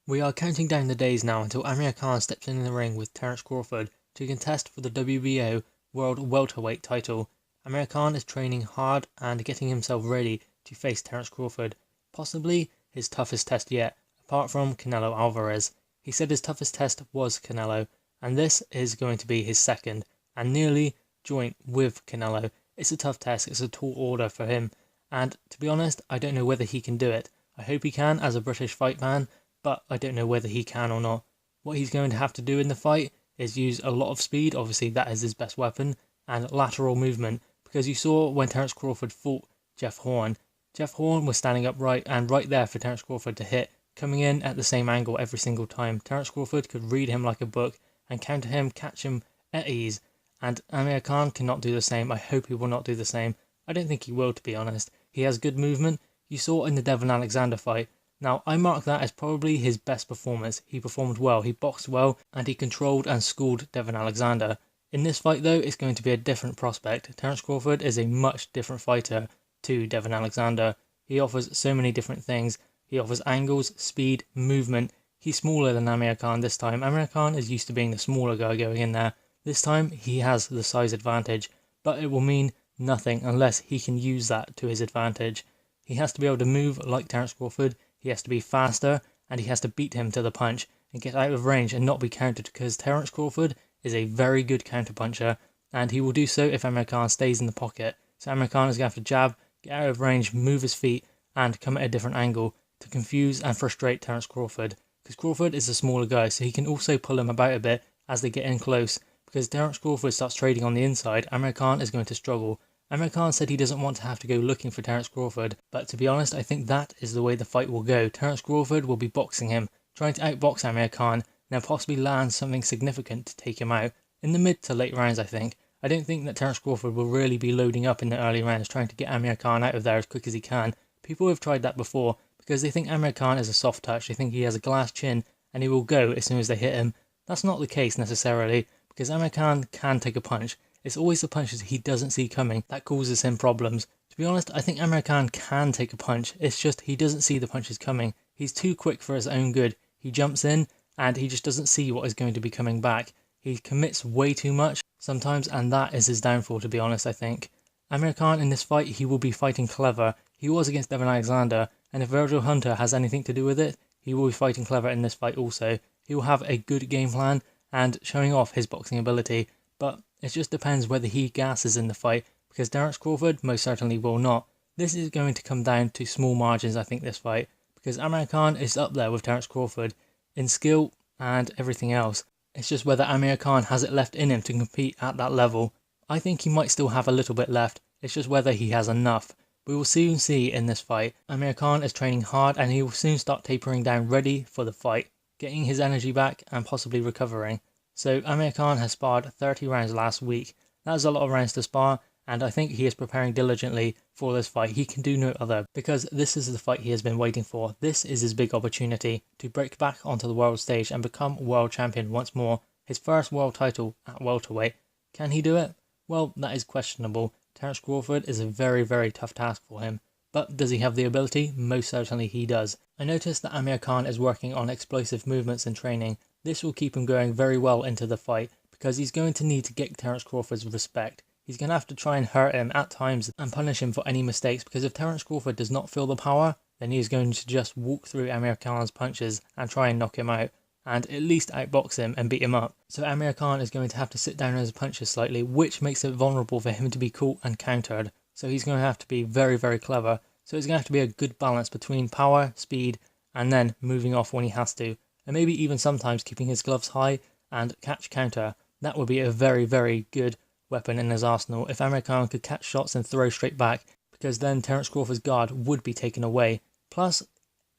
We are counting down the days now until Amir Khan steps in the ring with Terence Crawford to contest for the WBO World Welterweight title. Amir Khan is training hard and getting himself ready to face Terence Crawford, possibly his toughest test yet, apart from Canelo Alvarez. He said his toughest test was Canelo, and this is going to be his second, and nearly joint with Canelo. It's a tough test, it's a tall order for him, and to be honest, I don't know whether he can do it. I hope he can as a British fight fan, but I don't know whether he can or not. What he's going to have to do in the fight is use a lot of speed, obviously that is his best weapon, and lateral movement, because you saw when Terence Crawford fought Jeff Horn was standing upright and right there for Terence Crawford to hit, coming in at the same angle every single time. Terence Crawford could read him like a book and counter him, catch him at ease, and Amir Khan cannot do the same. I hope he will not do the same. I don't think he will, to be honest. He has good movement. You saw in the Devon Alexander fight. Now, I mark that as probably his best performance. He performed well, he boxed well, and he controlled and schooled Devon Alexander. In this fight, though, it's going to be a different prospect. Terence Crawford is a much different fighter to Devon Alexander. He offers so many different things. He offers angles, speed, movement. He's smaller than Amir Khan this time. Amir Khan is used to being the smaller guy going in there. This time, he has the size advantage, but it will mean nothing unless he can use that to his advantage. He has to be able to move like Terence Crawford. He has to be faster, and he has to beat him to the punch and get out of range and not be countered, because Terence Crawford is a very good counterpuncher, and he will do so if Amir Khan stays in the pocket. So Amir Khan is going to have to jab, get out of range, move his feet, and come at a different angle to confuse and frustrate Terence Crawford, because Crawford is a smaller guy, so he can also pull him about a bit as they get in close. Because Terence Crawford starts trading on the inside, Amir Khan is going to struggle. Amir Khan said he doesn't want to have to go looking for Terence Crawford, but to be honest, I think that is the way the fight will go. Terence Crawford will be boxing him, trying to outbox Amir Khan, and possibly land something significant to take him out. In the mid to late rounds, I think. I don't think that Terence Crawford will really be loading up in the early rounds, trying to get Amir Khan out of there as quick as he can. People have tried that before, because they think Amir Khan is a soft touch, they think he has a glass chin, and he will go as soon as they hit him. That's not the case necessarily, because Amir Khan can take a punch. It's always the punches he doesn't see coming that causes him problems. To be honest, I think Amir Khan can take a punch, it's just he doesn't see the punches coming. He's too quick for his own good. He jumps in, and he just doesn't see what is going to be coming back. He commits way too much sometimes, and that is his downfall, to be honest, I think. Amir Khan in this fight, he will be fighting clever. He was against Devon Alexander, and if Virgil Hunter has anything to do with it, he will be fighting clever in this fight also. He will have a good game plan and showing off his boxing ability, but it just depends whether he gasses in the fight, because Terence Crawford most certainly will not. This is going to come down to small margins, I think, this fight, because Amir Khan is up there with Terence Crawford in skill and everything else. It's just whether Amir Khan has it left in him to compete at that level. I think he might still have a little bit left, it's just whether he has enough. We will soon see in this fight. Amir Khan is training hard, and he will soon start tapering down, ready for the fight, getting his energy back and possibly recovering. So Amir Khan has sparred 30 rounds last week. That is a lot of rounds to spar, and I think he is preparing diligently for this fight. He can do no other, because this is the fight he has been waiting for. This is his big opportunity to break back onto the world stage and become world champion once more. His first world title at welterweight. Can he do it? Well, that is questionable. Terence Crawford is a very, very tough task for him. But does he have the ability? Most certainly he does. I noticed that Amir Khan is working on explosive movements in training. This will keep him going very well into the fight, because he's going to need to get Terence Crawford's respect. He's going to have to try and hurt him at times and punish him for any mistakes, because if Terence Crawford does not feel the power, then he is going to just walk through Amir Khan's punches and try and knock him out, and at least outbox him and beat him up. So Amir Khan is going to have to sit down on his punches slightly, which makes it vulnerable for him to be caught and countered. So he's going to have to be very, very clever. So it's going to have to be a good balance between power, speed, and then moving off when he has to. And maybe even sometimes keeping his gloves high and catch counter. That would be a very, very good weapon in his arsenal if Amir Khan could catch shots and throw straight back, because then Terence Crawford's guard would be taken away. Plus,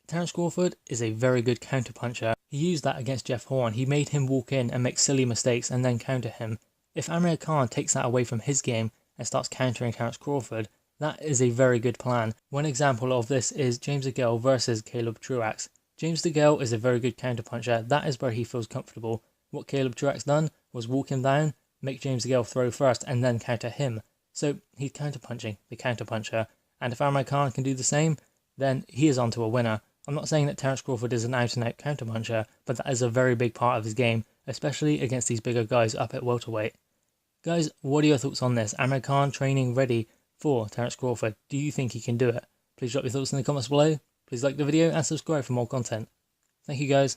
Terence Crawford is a very good counterpuncher. He used that against Jeff Horn. He made him walk in and make silly mistakes and then counter him. If Amir Khan takes that away from his game and starts countering Terence Crawford, that is a very good plan. One example of this is James DeGale versus Caleb Truax. James DeGale is a very good counterpuncher. That is where he feels comfortable. What Caleb Truax done was walk him down, make James DeGale throw first, and then counter him. So he's counterpunching the counterpuncher. And if Amir Khan can do the same, then he is on to a winner. I'm not saying that Terence Crawford is an out-and-out counterpuncher, but that is a very big part of his game, especially against these bigger guys up at welterweight. Guys, what are your thoughts on this? Amir Khan training ready for Terence Crawford. Do you think he can do it? Please drop your thoughts in the comments below. Please like the video and subscribe for more content. Thank you guys.